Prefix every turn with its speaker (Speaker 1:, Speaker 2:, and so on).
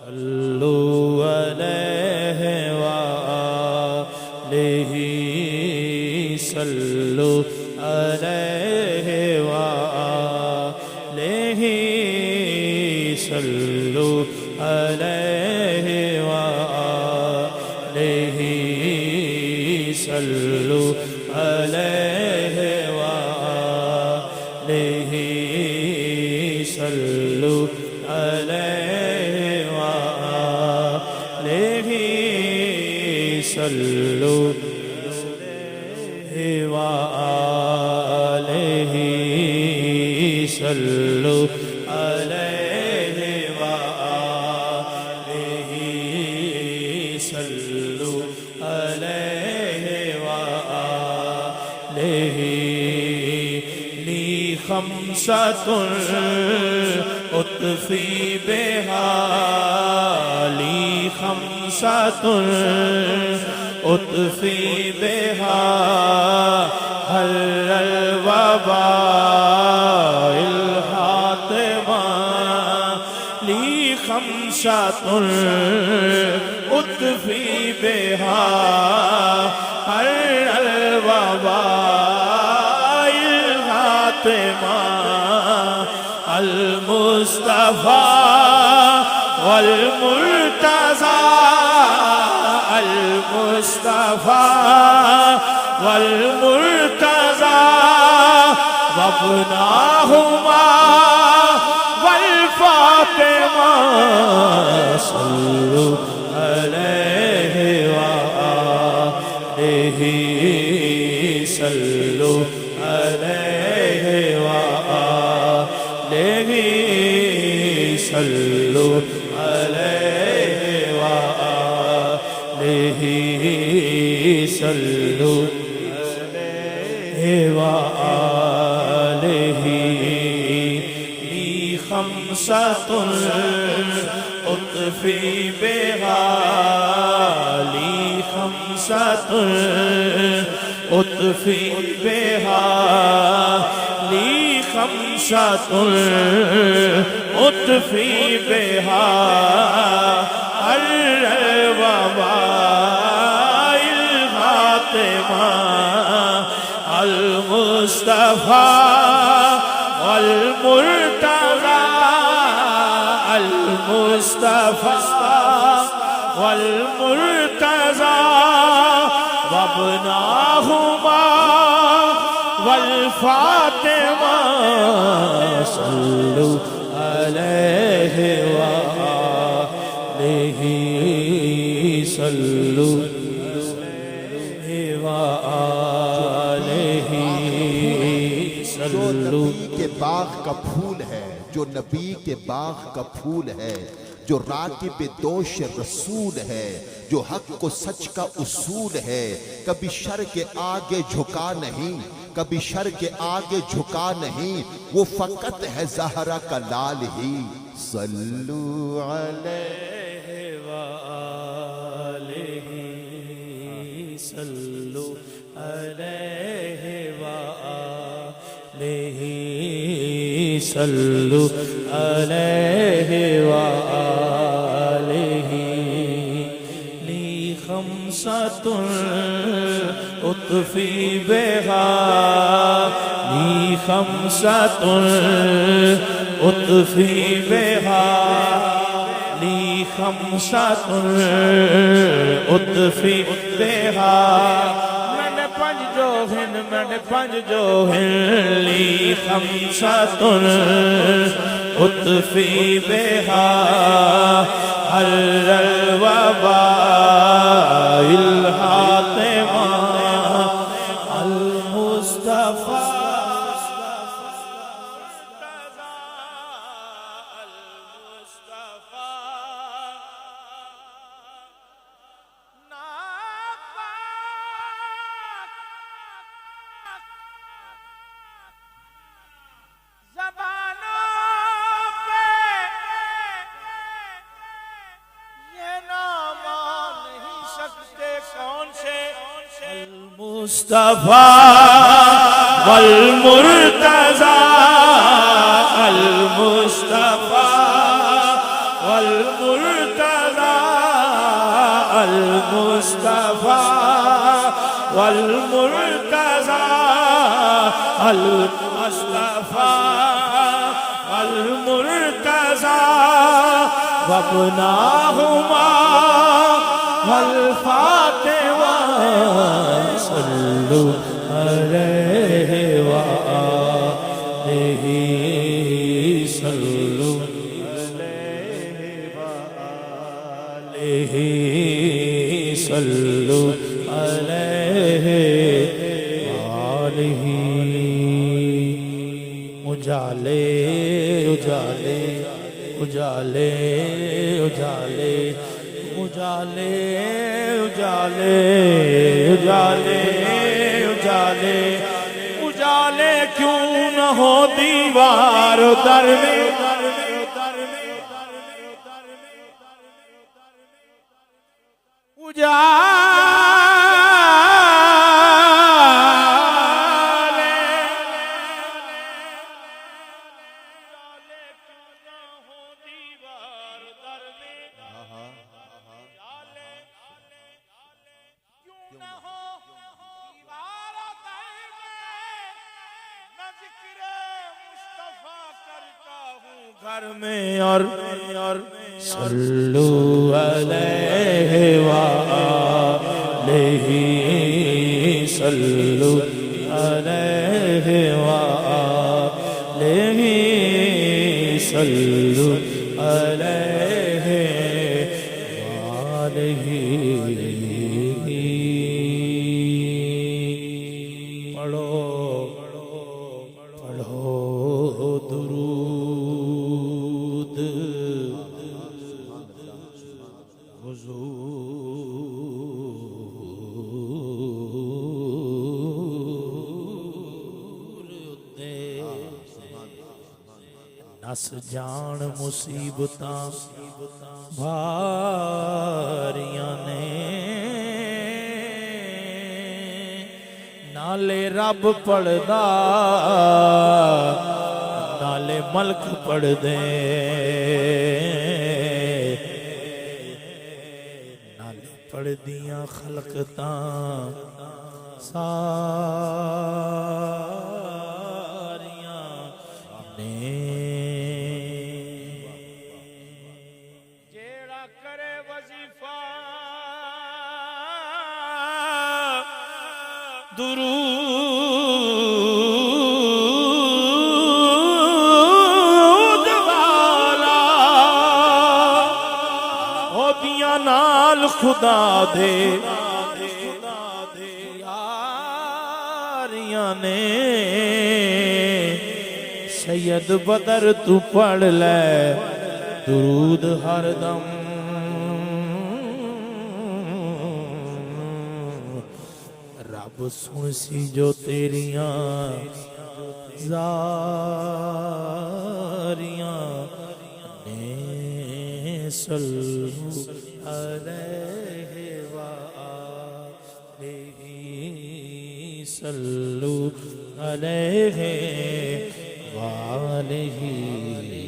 Speaker 1: صلوا عليه وآله صلوا عليه وآله صلوا عليه وآله صلوا عليه وآله صلوا عليه وآله صلوا عليه وآله صلوا عليه وآله صلوا عليه وآله لي خمسة أطفي بها لي خمسة أطفي بها هل الوباء الحاطمة لي خمسة أطفي بها هل الوباء الحاطمة المصطفى والمرتضى المصطفى والمرتضى وابناهما والفاطمة صلوا عليه وآله صلوا عليه وآله صلوا عليه وآله صلوا عليه وآله لي خمسة أطفي بها لي خمسة أطفي بها لي خمسة أطفي بها الوباء الحاطمة المصطفى والمرتضى المصطفى والمرتضى وابناهما والفاطمة صلوا عليه وآله صلوا عليه وآله
Speaker 2: جو
Speaker 1: صلوا
Speaker 2: نبی کے باغ کا پھول ہے جو نبی کے باغ کا پھول ہے جو راکب دوش رسول ہے جو حق کو سچ کا اصول ہے کبھی شر کے آگے جھکا نہیں کبھی شر کے آگے جھکا نہیں وہ فقط ہے زہرا کا لال ہی صلو علیہ
Speaker 1: وآلہ صلوا علیہ وآلہ صلوا علیہ وآلہ لی خمسة أطفي بها لي خمسة أطفي بها لي خمسة أطفي بها من پنج جوہن لي خمسة أطفي بها حل الوباء الحاطمة المصطفى المصطفى والمرتضى المصطفى والمرتضى المرتضى المصطفى والمرتضى المصطفى والمرتضى وابناهما والفاطمة صلوا عليه وآله صلوا عليه وآله صلوا عليه وآله اجالے اجالے اجالے اجالے اجالے اجالے اجالے اجالے اجالے کیوں نہ ہو دیوار در میں گھر میں اور صلو علیہ وآلہ صلو علیہ وآلہ صلو علیہ وآلہ پڑھو پڑھو درود نس جان مصیبتاں بھاریاں نے نالے رب پڑھدا نالے ملک پڑھ دے نالے پڑھ دیاں خلقتاں ساریاں نے جیڑا کرے وظیفہ درود والا او دیاں نال خدا دے یاریاں نے سید بدر تو پڑھ لے درود ہر دم رب سن سی جو تیریاں زاریاں نے صلو علیہ وآلہ صلو علیہ وآلہ